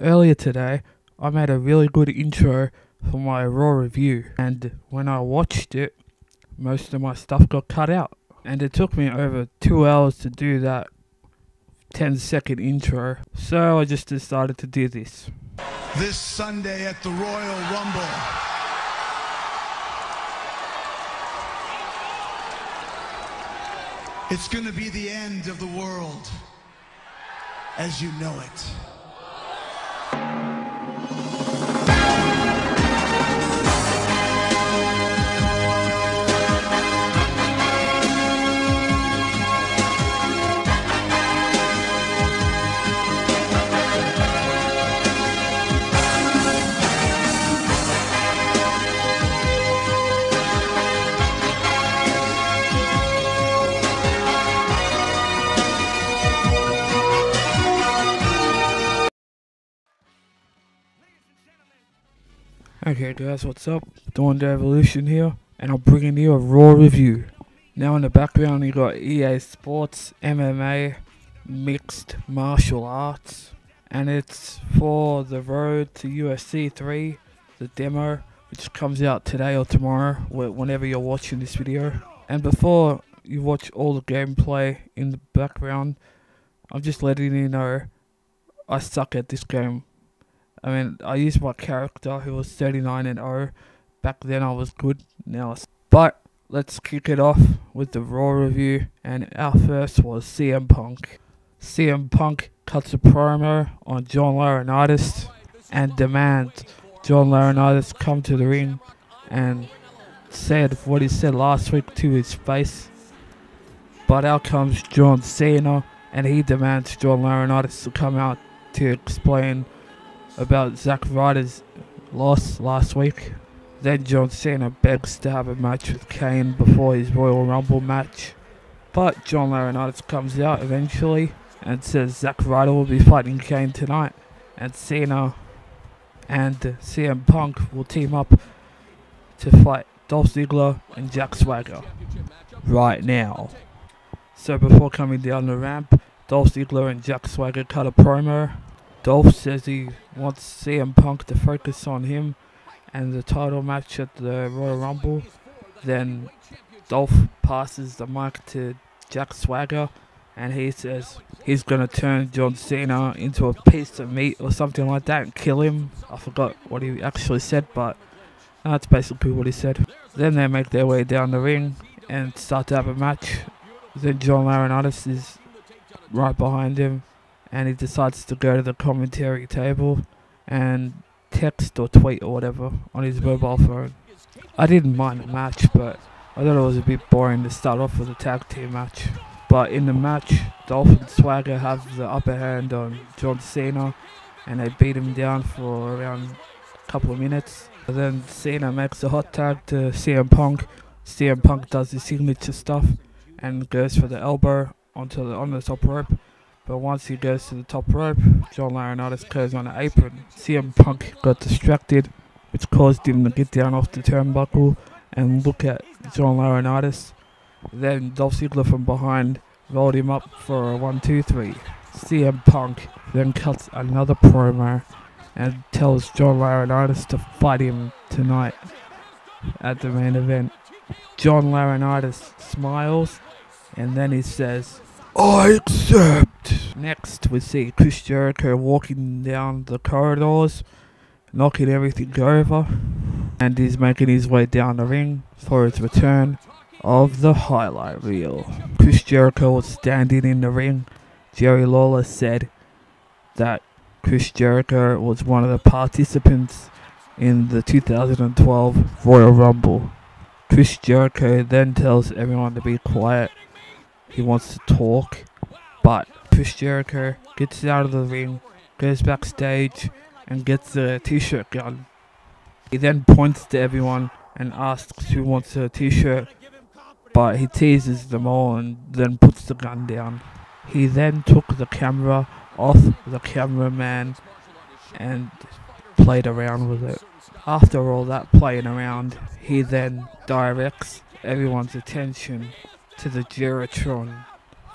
Earlier today, I made a really good intro for my Raw review, and when I watched it, most of my stuff got cut out. And it took me over 2 hours to do that 10-second intro, so I just decided to do this. This Sunday at the Royal Rumble, it's going to be the end of the world as you know it. Okay guys, what's up? Doing the Evolution here, and I'm bringing you a Raw review. Now in the background you got EA Sports MMA Mixed Martial Arts, and it's for the road to UFC 3, the demo, which comes out today or tomorrow, whenever you're watching this video. And before you watch all the gameplay in the background, I'm just letting you know I suck at this game. I mean, I used my character who was 39-0. Back then I was good, now but let's kick it off with the Raw review, and our first was CM Punk. CM Punk cuts a promo on John Laurinaitis and demands John Laurinaitis come to the ring and said what he said last week to his face. But out comes John Cena and he demands John Laurinaitis to come out to explain about Zack Ryder's loss last week. Then John Cena begs to have a match with Kane before his Royal Rumble match, but John Laurinaitis comes out eventually and says Zack Ryder will be fighting Kane tonight, and Cena and CM Punk will team up to fight Dolph Ziggler and Jack Swagger right now. So before coming down the ramp, Dolph Ziggler and Jack Swagger cut a promo. Dolph says he wants CM Punk to focus on him and the title match at the Royal Rumble. Then Dolph passes the mic to Jack Swagger and he says he's going to turn John Cena into a piece of meat or something like that and kill him. I forgot what he actually said, but that's basically what he said. Then they make their way down the ring and start to have a match. Then John Laurinaitis is right behind him, and he decides to go to the commentary table and text or tweet or whatever on his mobile phone. I didn't mind the match, but I thought it was a bit boring to start off with a tag team match. But in the match, Dolph and Swagger have the upper hand on John Cena, and they beat him down for around a couple of minutes. And then Cena makes a hot tag to CM Punk. CM Punk does his signature stuff and goes for the elbow on the top rope. But once he goes to the top rope, John Laurinaitis goes on the apron. CM Punk got distracted, which caused him to get down off the turnbuckle and look at John Laurinaitis. Then Dolph Ziggler from behind rolled him up for a 1-2-3. CM Punk then cuts another promo and tells John Laurinaitis to fight him tonight at the main event. John Laurinaitis smiles and then he says, "I accept." Next, we see Chris Jericho walking down the corridors, knocking everything over, and he's making his way down the ring for his return of the highlight reel. Chris Jericho was standing in the ring. Jerry Lawler said that Chris Jericho was one of the participants in the 2012 Royal Rumble. Chris Jericho then tells everyone to be quiet. He wants to talk, but Chris Jericho gets out of the ring, goes backstage and gets a t-shirt gun. He then points to everyone and asks who wants a t-shirt, but he teases them all and then puts the gun down. He then took the camera off the cameraman and played around with it. After all that playing around, he then directs everyone's attention to the Jericho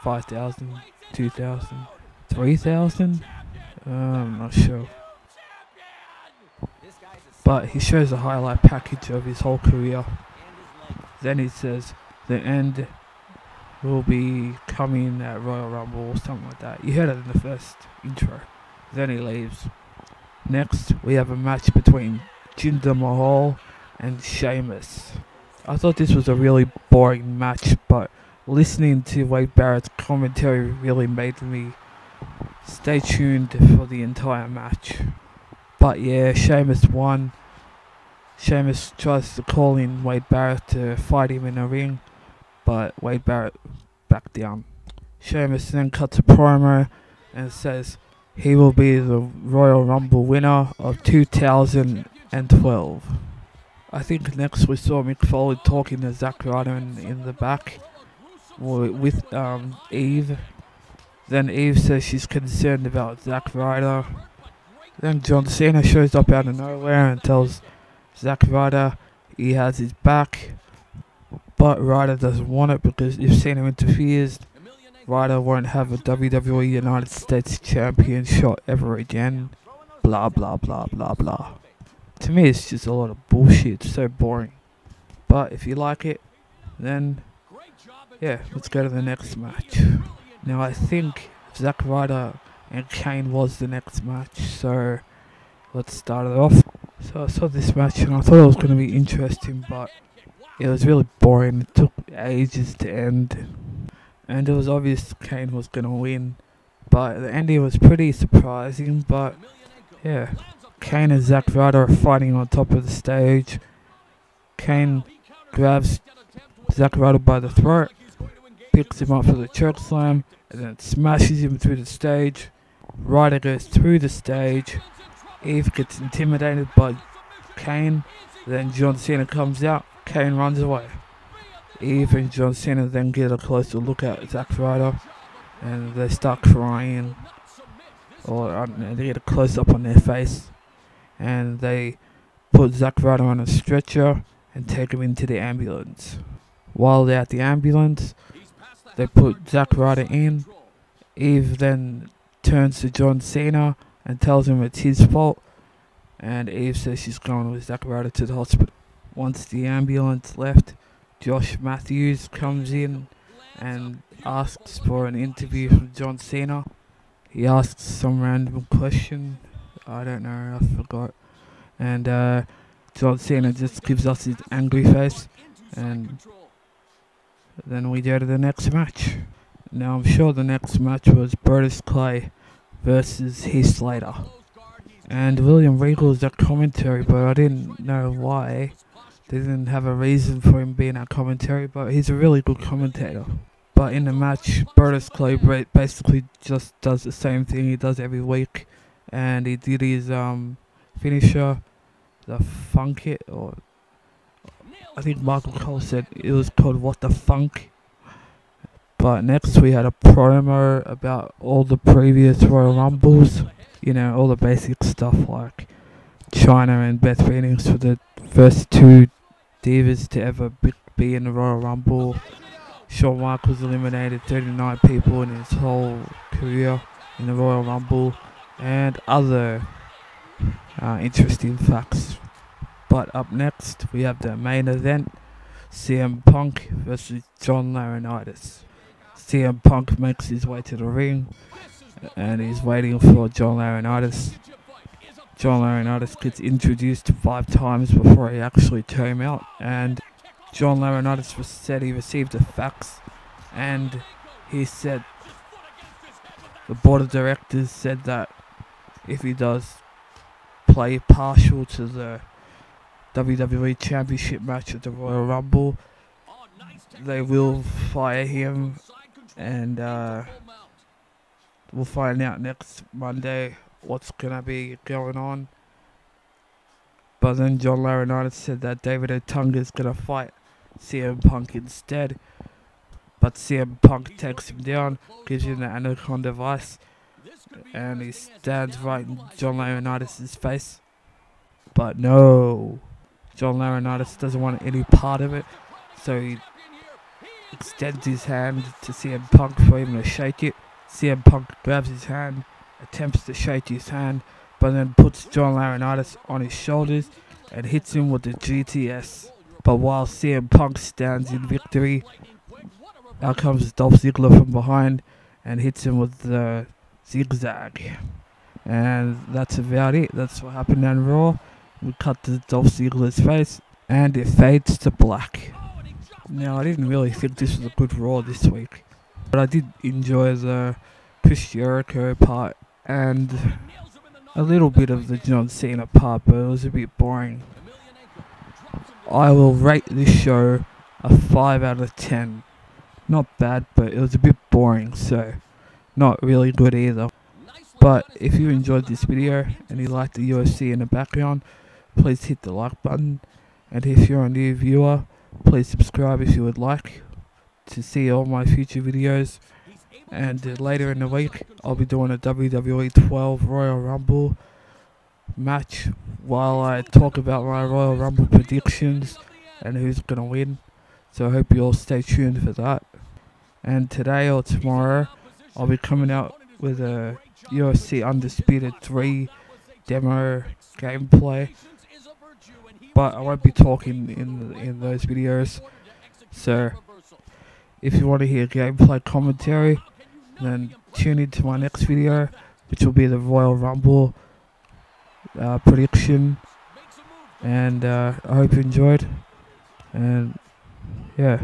5000, 2000, 3000? I'm not sure. but he shows a highlight package of his whole career. Then he says the end will be coming at Royal Rumble or something like that. You heard it in the first intro. Then he leaves. Next, we have a match between Jinder Mahal and Sheamus. I thought this was a really boring match, but listening to Wade Barrett's commentary really made me stay tuned for the entire match. But yeah, Sheamus won. Sheamus tries to call in Wade Barrett to fight him in a ring, but Wade Barrett backed down. Sheamus then cuts a promo and says he will be the Royal Rumble winner of 2012. I think next we saw Mick Foley talking to Zack Ryder in the back with Eve. Then Eve says she's concerned about Zack Ryder. Then John Cena shows up out of nowhere and tells Zack Ryder he has his back, but Ryder doesn't want it because if Cena interferes, Ryder won't have a WWE United States Champion shot ever again. Blah blah blah blah blah. To me it's just a lot of bullshit, it's so boring. But if you like it, then yeah, let's go to the next match. Now I think Zack Ryder and Kane was the next match, so let's start it off. So I saw this match and I thought it was going to be interesting, but it was really boring. It took ages to end, and it was obvious Kane was going to win, but the ending was pretty surprising. But yeah, Kane and Zack Ryder are fighting on top of the stage. Kane grabs Zack Ryder by the throat, picks him up for the chokeslam, and then smashes him through the stage. Ryder goes through the stage. Eve gets intimidated by Kane. Then John Cena comes out. Kane runs away. Eve and John Cena then get a closer look at Zack Ryder, and they start crying, or I don't know, they get a close up on their face, and they put Zack Ryder on a stretcher and take him into the ambulance. While they're at the ambulance, they put Zack Ryder in. Eve then turns to John Cena and tells him it's his fault, and Eve says she's going with Zack Ryder to the hospital. Once the ambulance left, Josh Matthews comes in and asks for an interview from John Cena. He asks some random question, I don't know, I forgot, and John Cena just gives us his angry face, and then we go to the next match. Now I'm sure the next match was Brodus Clay versus Heath Slater, and William Regal is at commentary, but I didn't know why. They didn't have a reason for him being at commentary, but he's a really good commentator. But in the match, Brodus Clay basically just does the same thing he does every week, and he did his finisher, the Funk It, or I think Michael Cole said it was called What the Funk. But next we had a promo about all the previous Royal Rumbles. You know, all the basic stuff like Chyna and Beth Phoenix were the first two divas to ever be in the Royal Rumble. Shawn Michaels eliminated 39 people in his whole career in the Royal Rumble, and other interesting facts. But up next we have the main event, CM Punk versus John Laurinaitis. CM Punk makes his way to the ring, and he's waiting for John Laurinaitis. John Laurinaitis gets introduced 5 times before he actually came out, and John Laurinaitis said he received a fax, and he said the board of directors said that if he does play partial to the WWE Championship match at the Royal Rumble, they will fire him, and we'll find out next Monday what's gonna be going on. But then John Laurinaitis said that David Otunga is gonna fight CM Punk instead, but CM Punk takes him down, gives him the Anaconda Vice, and he stands right in John Laurinaitis' face. But no, John Laurinaitis doesn't want any part of it, so he extends his hand to CM Punk for him to shake it. CM Punk grabs his hand, attempts to shake his hand, but then puts John Laurinaitis on his shoulders and hits him with the GTS. But while CM Punk stands in victory, out comes Dolph Ziggler from behind and hits him with the zigzag. And that's about it. That's what happened on Raw. We cut to Dolph Ziggler's face and it fades to black. Now, I didn't really think this was a good Raw this week, but I did enjoy the Chris Jericho part and a little bit of the John Cena part, but it was a bit boring. I will rate this show a 5 out of 10. Not bad, but it was a bit boring, so not really good either. But if you enjoyed this video and you like the UFC in the background, please hit the like button. And if you're a new viewer, please subscribe if you would like to see all my future videos. And later in the week, I'll be doing a WWE 12 Royal Rumble match while I talk about my Royal Rumble predictions and who's going to win. So I hope you all stay tuned for that. And today or tomorrow, I'll be coming out with a UFC Undisputed 3 demo gameplay. But I won't be talking in those videos. So if you want to hear gameplay commentary, then tune into my next video, which will be the Royal Rumble prediction. And I hope you enjoyed. And yeah,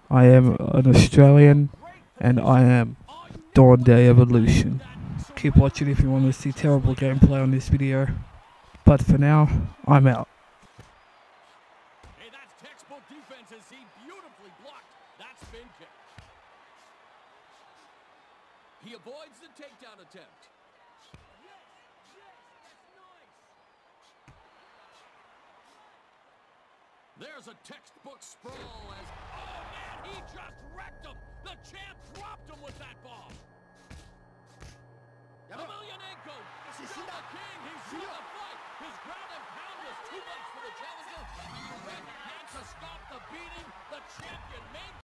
I am an Australian and I am Dawn Day Evolution. Keep watching if you want to see terrible gameplay on this video. But for now, I'm out. Hey, that's textbook defense as he beautifully blocked that spin kick. He avoids the takedown attempt. There's a textbook sprawl as... Oh, man, he just wrecked him! The champ dropped him with that bomb! Emelianenko, still the king, he's won the fight! His ground and pound was too much for the challenger, and you red hand to stop the beating. The champion maintains.